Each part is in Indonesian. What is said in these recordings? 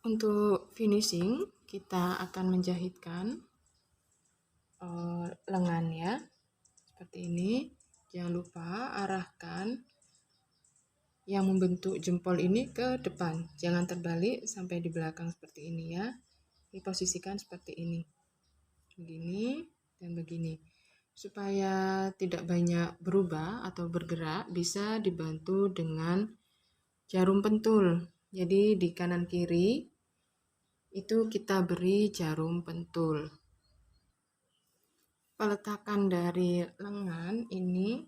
Untuk finishing, kita akan menjahitkan lengan ya, seperti ini. Jangan lupa arahkan yang membentuk jempol ini ke depan, jangan terbalik sampai di belakang seperti ini ya. Diposisikan seperti ini, begini dan begini. Supaya tidak banyak berubah atau bergerak, bisa dibantu dengan jarum pentul. Jadi di kanan kiri itu kita beri jarum pentul. Peletakan dari lengan ini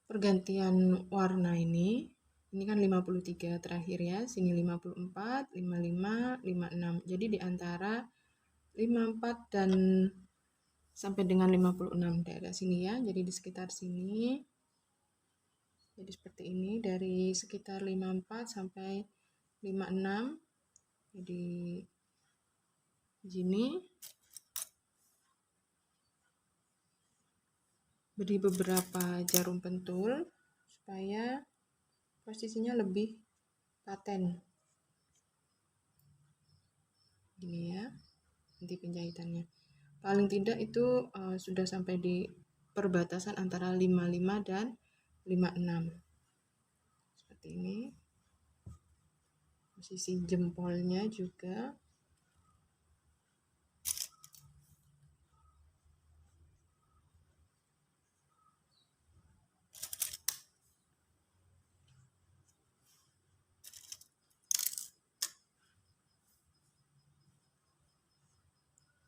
pergantian warna ini kan 53 terakhir ya, sini 54, 55, 56. Jadi di antara 54 dan sampai dengan 56 daerah sini ya. Jadi di sekitar sini. Jadi seperti ini, dari sekitar 54 sampai 56. Jadi gini. Beri beberapa jarum pentul supaya posisinya lebih paten. Gini ya, nanti penjahitannya. Paling tidak itu sudah sampai di perbatasan antara 55 dan 56. Seperti ini. Posisi jempolnya juga.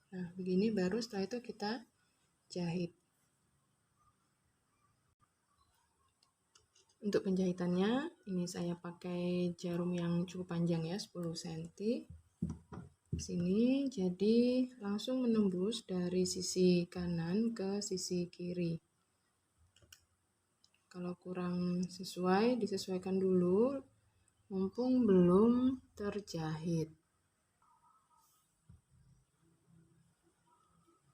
Nah, begini baru setelah itu kita jahit. Untuk penjahitannya, ini saya pakai jarum yang cukup panjang ya, 10 cm. Sini, jadi langsung menembus dari sisi kanan ke sisi kiri. Kalau kurang sesuai, disesuaikan dulu, mumpung belum terjahit.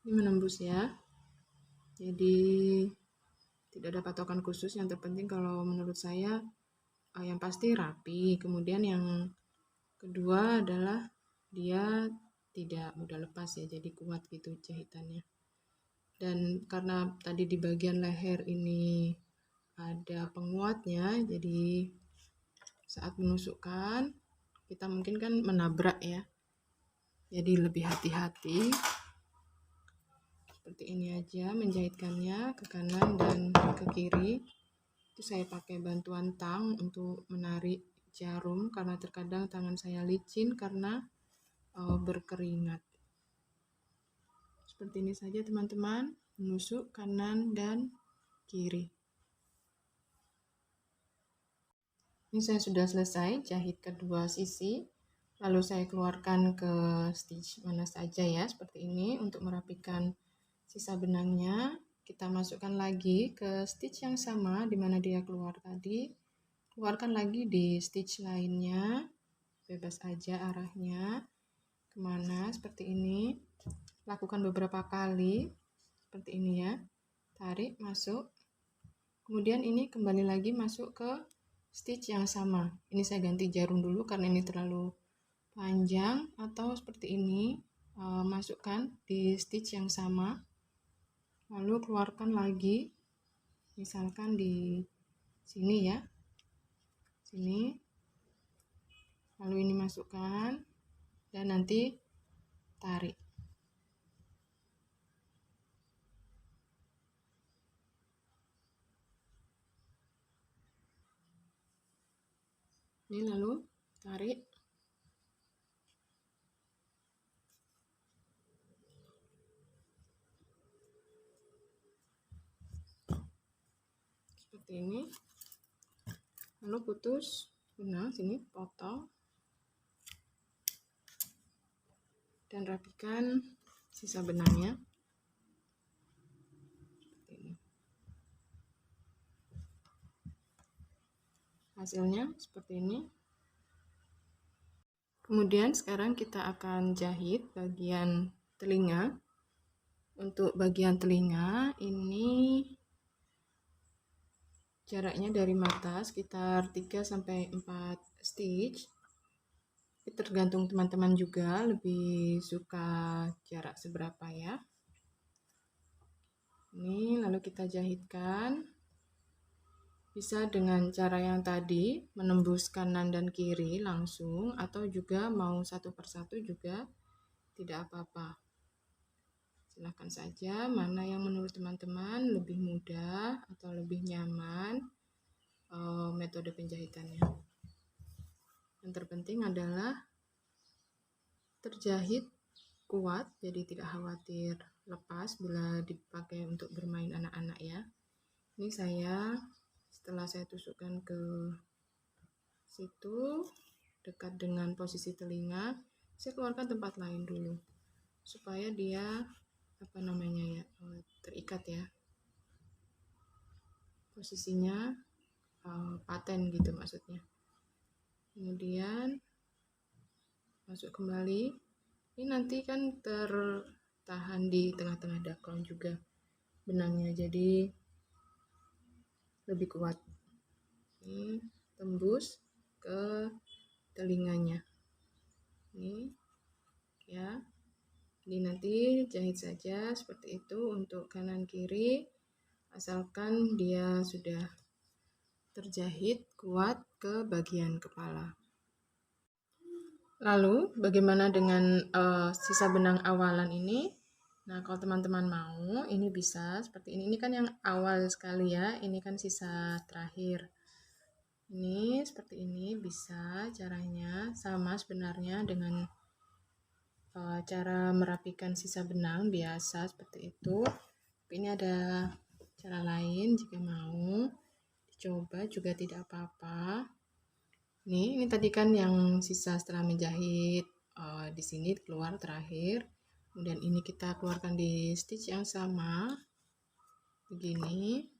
Ini menembus ya, jadi tidak ada patokan khusus. Yang terpenting kalau menurut saya yang pasti rapi. Kemudian yang kedua adalah dia tidak mudah lepas ya, jadi kuat gitu jahitannya. Dan karena tadi di bagian leher ini ada penguatnya, jadi saat menusukkan kita mungkin kan menabrak ya, jadi lebih hati-hati. Seperti ini aja menjahitkannya, ke kanan dan ke kiri. Itu saya pakai bantuan tang untuk menarik jarum karena terkadang tangan saya licin karena berkeringat. Seperti ini saja teman-teman, menusuk kanan dan kiri. Ini saya sudah selesai jahit kedua sisi, lalu saya keluarkan ke stitch mana saja ya, seperti ini. Untuk merapikan sisa benangnya, kita masukkan lagi ke stitch yang sama di mana dia keluar tadi. Keluarkan lagi di stitch lainnya, bebas aja arahnya kemana, seperti ini. Lakukan beberapa kali, seperti ini ya. Tarik, masuk. Kemudian ini kembali lagi masuk ke stitch yang sama. Ini saya ganti jarum dulu karena ini terlalu panjang, atau seperti ini, masukkan di stitch yang sama. Lalu keluarkan lagi, misalkan di sini ya. Sini. Lalu ini masukkan dan nanti tarik. Ini lalu tarik. Seperti ini. Lalu putus benang, sini potong. Dan rapikan sisa benangnya. Seperti ini. Hasilnya seperti ini. Kemudian sekarang kita akan jahit bagian telinga. Untuk bagian telinga ini jaraknya dari mata sekitar 3-4 stitch. Tergantung teman-teman juga lebih suka jarak seberapa ya. Ini lalu kita jahitkan. Bisa dengan cara yang tadi, menembus kanan dan kiri langsung, atau juga mau satu persatu juga tidak apa-apa. Silahkan saja mana yang menurut teman-teman lebih mudah atau lebih nyaman metode penjahitannya. Yang terpenting adalah terjahit kuat, jadi tidak khawatir lepas bila dipakai untuk bermain anak-anak ya. Ini setelah saya tusukkan ke situ dekat dengan posisi telinga, saya keluarkan tempat lain dulu supaya dia terikat ya, posisinya paten gitu maksudnya. Kemudian masuk kembali. Ini nanti kan tertahan di tengah-tengah daklon juga benangnya, jadi lebih kuat. Ini tembus ke telinganya. Ini ya. Jadi nanti jahit saja seperti itu untuk kanan kiri, asalkan dia sudah terjahit kuat ke bagian kepala. Lalu bagaimana dengan sisa benang awalan ini? Nah, kalau teman-teman mau, ini bisa seperti ini. Ini kan yang awal sekali ya, ini kan sisa terakhir. Ini seperti ini bisa caranya, sama sebenarnya dengan cara merapikan sisa benang biasa seperti itu. Tapi ini ada cara lain, jika mau dicoba juga tidak apa-apa. Ini tadi kan yang sisa setelah menjahit di sini keluar terakhir. Kemudian ini kita keluarkan di stitch yang sama. Begini.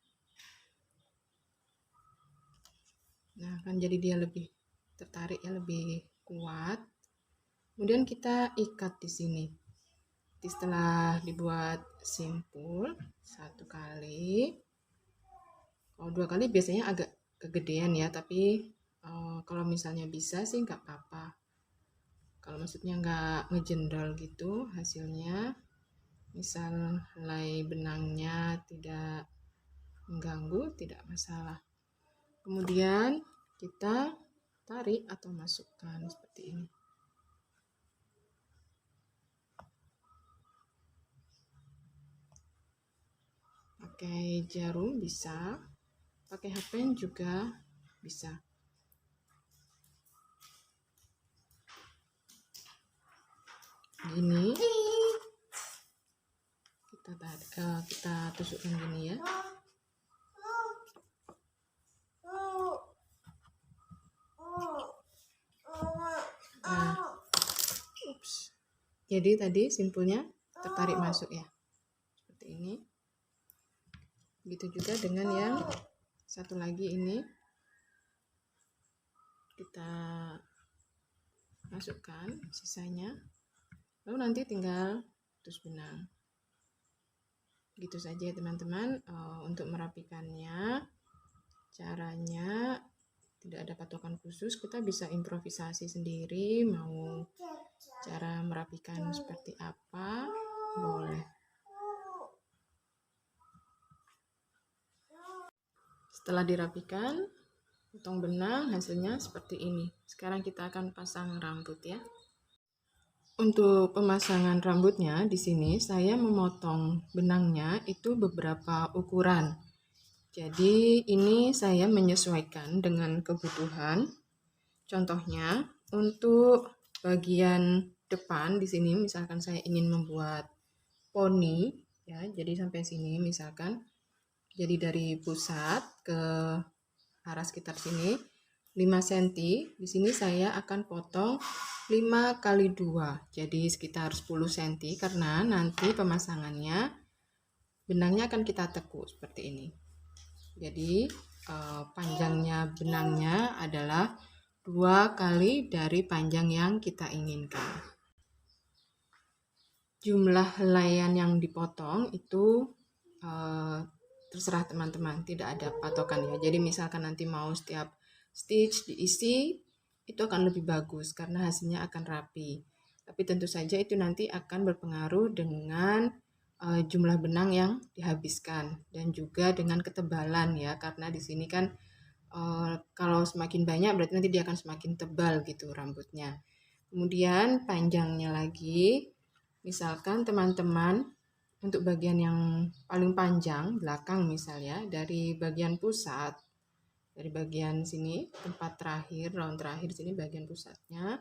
Nah, kan jadi dia lebih tertarik ya, lebih kuat. Kemudian kita ikat di sini. Jadi setelah dibuat simpul satu kali, kalau 2 kali biasanya agak kegedean ya, tapi kalau misalnya bisa sih nggak apa-apa. Kalau maksudnya nggak ngejendol gitu hasilnya, misal helai benangnya tidak mengganggu, tidak masalah. Kemudian kita tarik atau masukkan seperti ini. Pakai jarum bisa, pakai pen juga bisa. Gini, kita tusukkan gini ya. Nah, jadi tadi simpulnya tertarik masuk ya, seperti ini. Begitu juga dengan yang satu lagi ini, kita masukkan sisanya, lalu nanti tinggal putus benang. Gitu saja ya teman-teman. Untuk merapikannya, caranya tidak ada patokan khusus, kita bisa improvisasi sendiri. Mau cara merapikan seperti apa, boleh. Setelah dirapikan, potong benang, hasilnya seperti ini. Sekarang kita akan pasang rambut ya. Untuk pemasangan rambutnya di sini saya memotong benangnya itu beberapa ukuran. Jadi ini saya menyesuaikan dengan kebutuhan. Contohnya untuk bagian depan di sini, misalkan saya ingin membuat poni ya, jadi sampai sini misalkan. Jadi dari pusat ke arah sekitar sini 5 cm. Di sini saya akan potong 5 kali 2. Jadi sekitar 10 cm karena nanti pemasangannya benangnya akan kita tekuk seperti ini. Jadi panjangnya benangnya adalah 2 kali dari panjang yang kita inginkan. Jumlah helaian yang dipotong itu terserah teman-teman, tidak ada patokan ya. Jadi misalkan nanti mau setiap stitch diisi, itu akan lebih bagus karena hasilnya akan rapi. Tapi tentu saja itu nanti akan berpengaruh dengan jumlah benang yang dihabiskan dan juga dengan ketebalan ya, karena di sini kan kalau semakin banyak berarti nanti dia akan semakin tebal gitu rambutnya. Kemudian panjangnya lagi, misalkan teman-teman untuk bagian yang paling panjang belakang misalnya dari bagian pusat, dari bagian sini tempat terakhir, round terakhir sini bagian pusatnya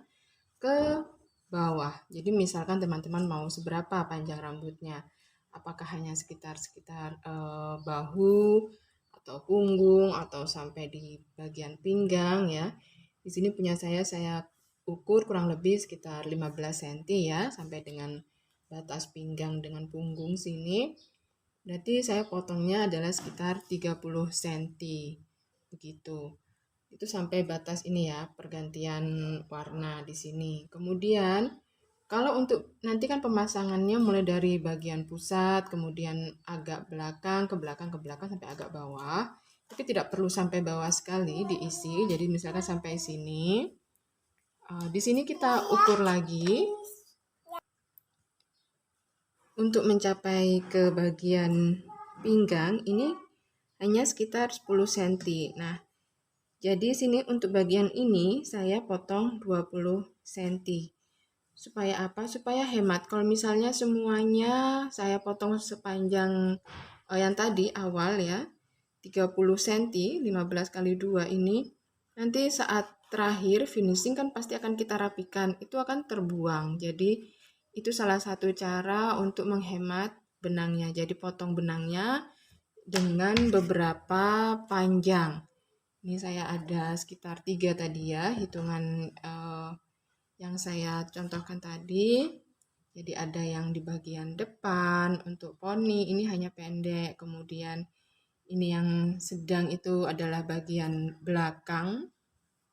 ke bawah. Jadi misalkan teman-teman mau seberapa panjang rambutnya, apakah hanya sekitar bahu atau punggung atau sampai di bagian pinggang ya. Di sini punya saya ukur kurang lebih sekitar 15 cm ya, sampai dengan batas pinggang dengan punggung sini. Berarti saya potongnya adalah sekitar 30 cm. Begitu. Itu sampai batas ini ya, pergantian warna di sini. Kemudian kalau untuk nanti kan pemasangannya mulai dari bagian pusat, kemudian agak belakang, ke belakang, ke belakang sampai agak bawah. Tapi tidak perlu sampai bawah sekali diisi. Jadi misalkan sampai sini. Di sini kita ukur lagi untuk mencapai ke bagian pinggang ini hanya sekitar 10 cm. Nah, jadi sini untuk bagian ini saya potong 20 cm. Supaya apa? Supaya hemat. Kalau misalnya semuanya saya potong sepanjang yang tadi awal ya, 30 cm, 15 kali 2 ini, nanti saat terakhir finishing kan pasti akan kita rapikan, itu akan terbuang. Jadi itu salah satu cara untuk menghemat benangnya. Jadi potong benangnya dengan beberapa panjang. Ini saya ada sekitar 3 tadi ya, hitungan yang saya contohkan tadi. Jadi ada yang di bagian depan untuk poni, ini hanya pendek. Kemudian ini yang sedang itu adalah bagian belakang,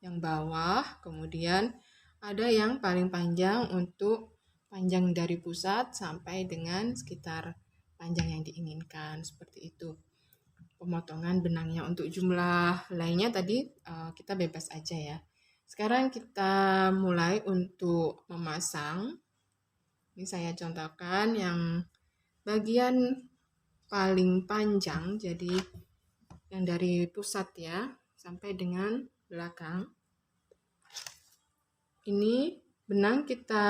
yang bawah. Kemudian ada yang paling panjang untuk panjang dari pusat sampai dengan sekitar panjang yang diinginkan. Seperti itu pemotongan benangnya. Untuk jumlah lainnya tadi kita bebas aja ya. Sekarang kita mulai untuk memasang. Ini saya contohkan yang bagian paling panjang, jadi yang dari pusat ya sampai dengan belakang. Ini benang kita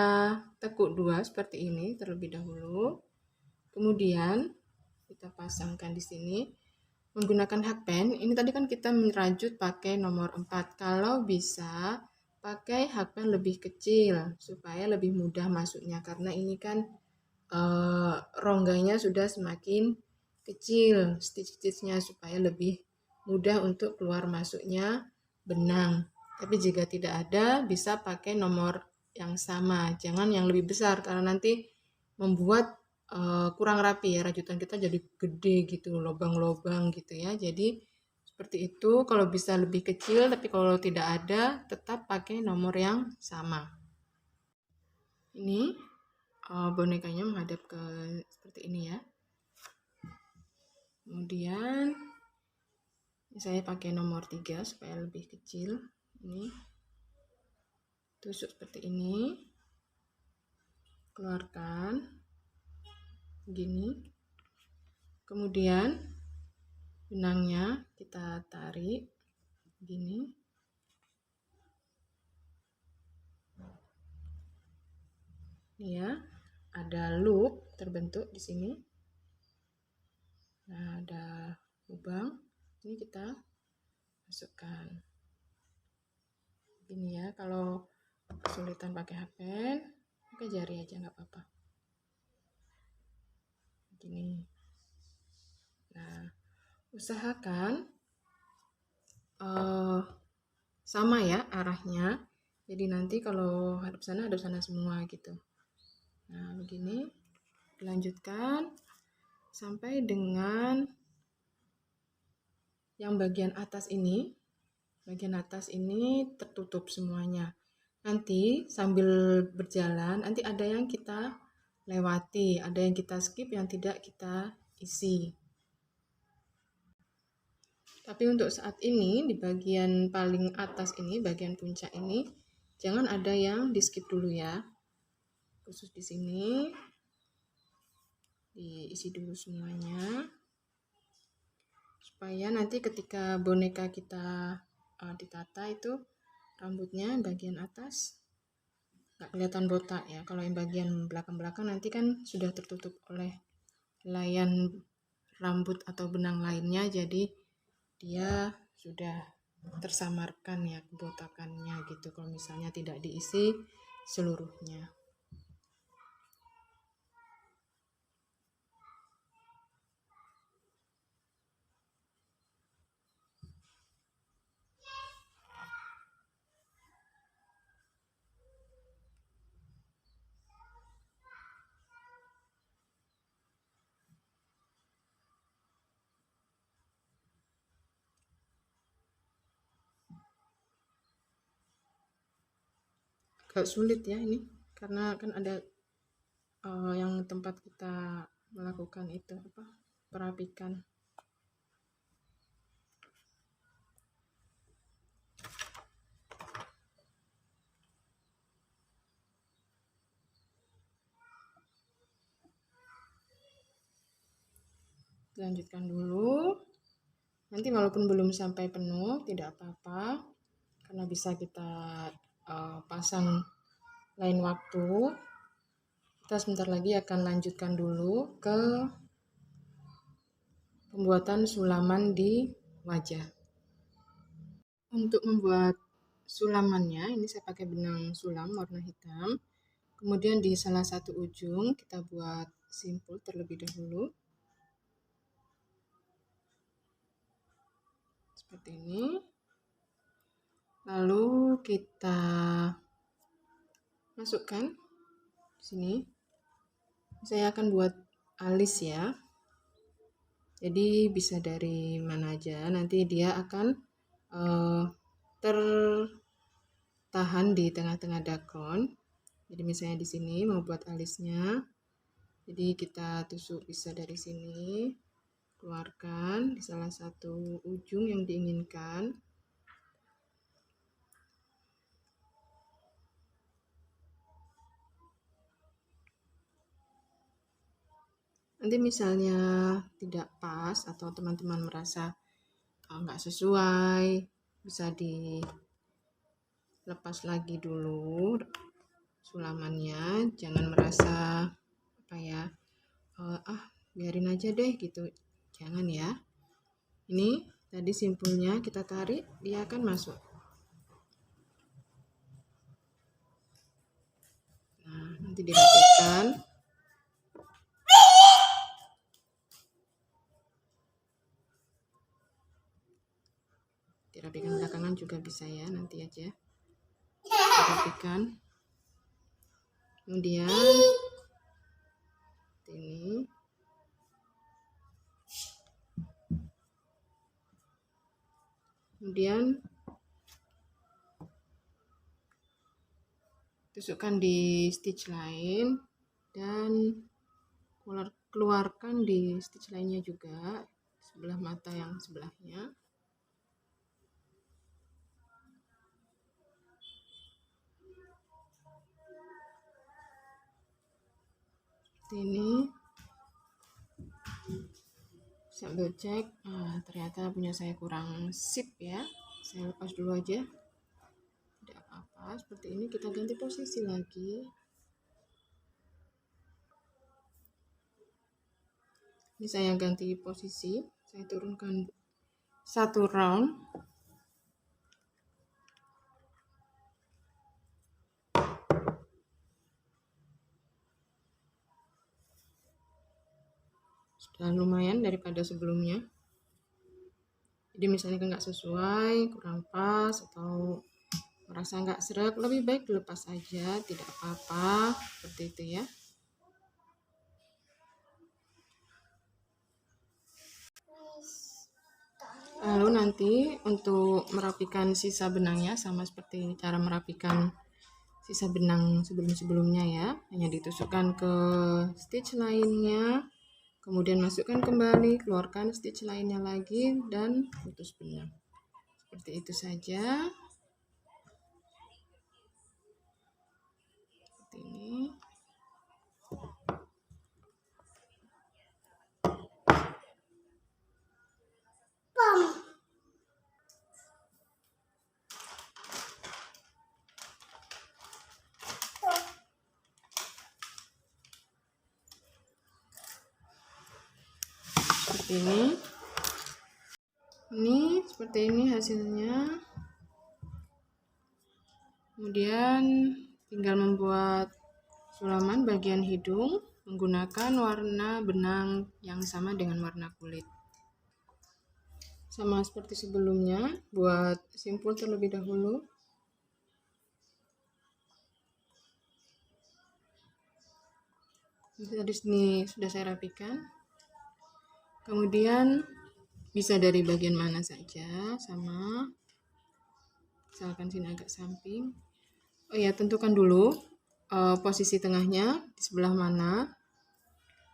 tekuk 2 seperti ini terlebih dahulu. Kemudian kita pasangkan di sini menggunakan hakpen. Ini tadi kan kita merajut pakai nomor 4. Kalau bisa pakai hakpen lebih kecil supaya lebih mudah masuknya, karena ini kan rongganya sudah semakin kecil, stitch-stitchnya supaya lebih mudah untuk keluar masuknya benang. Tapi jika tidak ada, bisa pakai nomor yang sama, jangan yang lebih besar karena nanti membuat kurang rapi ya, rajutan kita jadi gede gitu, lubang-lubang gitu ya. Jadi seperti itu. Kalau bisa lebih kecil, tapi kalau tidak ada tetap pakai nomor yang sama. Ini bonekanya menghadap ke seperti ini ya. Kemudian saya pakai nomor 3 supaya lebih kecil. Ini tusuk seperti ini, keluarkan gini. Kemudian benangnya kita tarik gini. Ini ya, ada loop terbentuk di sini. Nah, ada lubang. Ini kita masukkan. Gini ya, kalau kesulitan pakai hakpen, pakai jari aja nggak apa-apa. Gini. Nah, usahakan sama ya arahnya. Jadi nanti kalau hadap sana semua gitu. Nah, begini. Dilanjutkan sampai dengan yang bagian atas ini. Bagian atas ini tertutup semuanya. Nanti sambil berjalan, nanti ada yang kita lewati, ada yang kita skip, yang tidak kita isi. Tapi untuk saat ini di bagian paling atas ini, bagian puncak ini, jangan ada yang di skip dulu ya. Khusus di sini diisi dulu semuanya. Supaya nanti ketika boneka kita ditata itu rambutnya bagian atas nggak kelihatan botak ya. Kalau yang bagian belakang-belakang nanti kan sudah tertutup oleh helaian rambut atau benang lainnya, jadi dia sudah tersamarkan ya kebotakannya gitu kalau misalnya tidak diisi seluruhnya. Agak sulit ya ini karena kan ada yang tempat kita melakukan itu perapikan. Lanjutkan dulu, nanti walaupun belum sampai penuh tidak apa-apa karena bisa kita pasang lain waktu. Kita sebentar lagi akan lanjutkan dulu ke pembuatan sulaman di wajah. Untuk membuat sulamannya, ini saya pakai benang sulam warna hitam. Kemudian di salah satu ujung kita buat simpul terlebih dahulu. Seperti ini. Lalu kita masukkan di sini. Saya akan buat alis ya. Jadi bisa dari mana aja. Nanti dia akan tertahan di tengah-tengah dakon. Jadi misalnya di sini mau buat alisnya. Jadi kita tusuk bisa dari sini. Keluarkan di salah satu ujung yang diinginkan. Nanti misalnya tidak pas atau teman-teman merasa nggak sesuai, bisa dilepas lagi dulu sulamannya. Jangan merasa biarin aja deh gitu, jangan ya. Ini tadi simpulnya kita tarik, dia akan masuk. Nah, nanti dirapikan. Dirapikan belakangan juga bisa ya, nanti aja dirapikan. Kemudian ini tusukkan di stitch lain dan keluarkan di stitch lainnya juga, sebelah mata yang sebelahnya. Seperti ini. Sambil cek, ternyata punya saya kurang sip ya. Saya lepas dulu aja. Tidak apa-apa, seperti ini kita ganti posisi lagi. Ini saya ganti posisi, saya turunkan satu round. Sudah lumayan daripada sebelumnya. Jadi misalnya nggak sesuai, kurang pas, atau merasa nggak seret, lebih baik dilepas aja, tidak apa-apa, seperti itu ya. Lalu nanti untuk merapikan sisa benangnya sama seperti cara merapikan sisa benang sebelum-sebelumnya ya, hanya ditusukkan ke stitch lainnya, Kemudian masukkan kembali, keluarkan stitch lainnya lagi dan putus benang. Seperti itu saja. Seperti ini. Seperti ini seperti ini hasilnya. Kemudian tinggal membuat sulaman bagian hidung menggunakan warna benang yang sama dengan warna kulit. Sama seperti sebelumnya, buat simpul terlebih dahulu. Di sini sudah saya rapikan. Kemudian bisa dari bagian mana saja, sama. Misalkan sini agak samping. Oh ya, tentukan dulu posisi tengahnya di sebelah mana.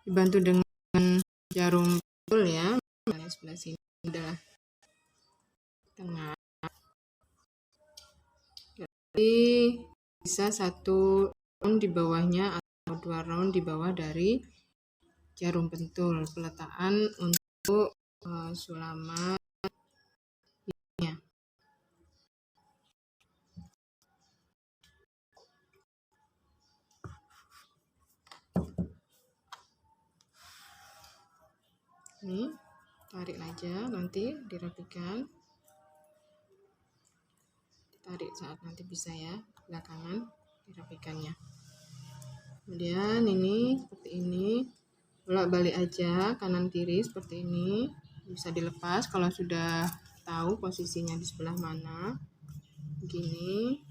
Dibantu dengan jarum pentul ya. Sebelah sini adalah tengah. Jadi bisa 1 round di bawahnya atau 2 round di bawah dari jarum pentul. Peletakan untuk sulaman. Ini tarik aja, nanti dirapikan. Tarik saat nanti bisa ya, belakangan dirapikannya. Kemudian ini seperti ini, bolak-balik aja kanan kiri seperti ini. Bisa dilepas kalau sudah tahu posisinya di sebelah mana. Begini.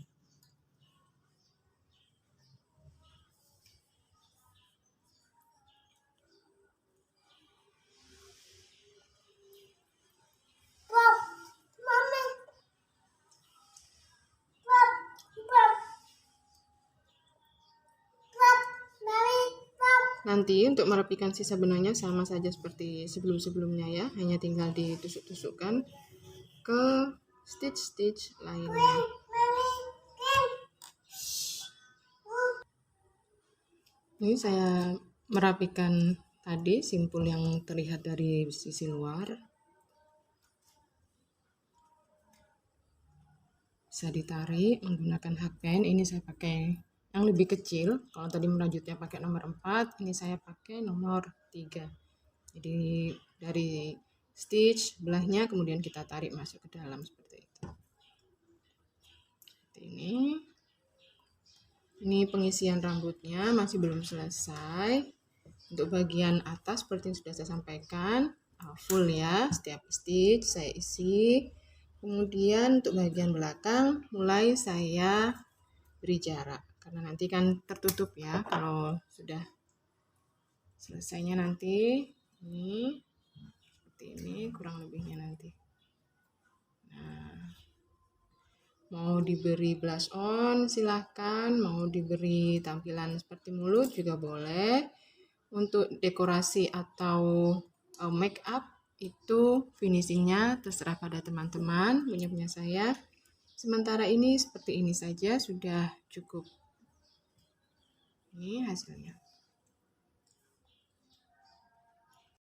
Nanti untuk merapikan sisa benangnya sama saja seperti sebelum-sebelumnya ya, hanya tinggal ditusuk-tusukkan ke stitch-stitch lainnya. Ini saya merapikan tadi simpul yang terlihat dari sisi luar. Bisa ditarik menggunakan hakpen. Ini saya pakai yang lebih kecil. Kalau tadi merajutnya pakai nomor 4, ini saya pakai nomor 3. Jadi dari stitch belahnya kemudian kita tarik masuk ke dalam seperti itu. Seperti ini. Ini pengisian rambutnya masih belum selesai. Untuk bagian atas seperti yang sudah saya sampaikan, full ya, setiap stitch saya isi. Kemudian untuk bagian belakang mulai saya beri jarak, karena nanti kan tertutup ya kalau sudah selesainya nanti. Ini seperti ini kurang lebihnya nanti. Nah, mau diberi blush on silahkan, mau diberi tampilan seperti mulut juga boleh. Untuk dekorasi atau make up itu finishingnya terserah pada teman-teman, punya saya. Sementara ini seperti ini saja sudah cukup. Ini hasilnya.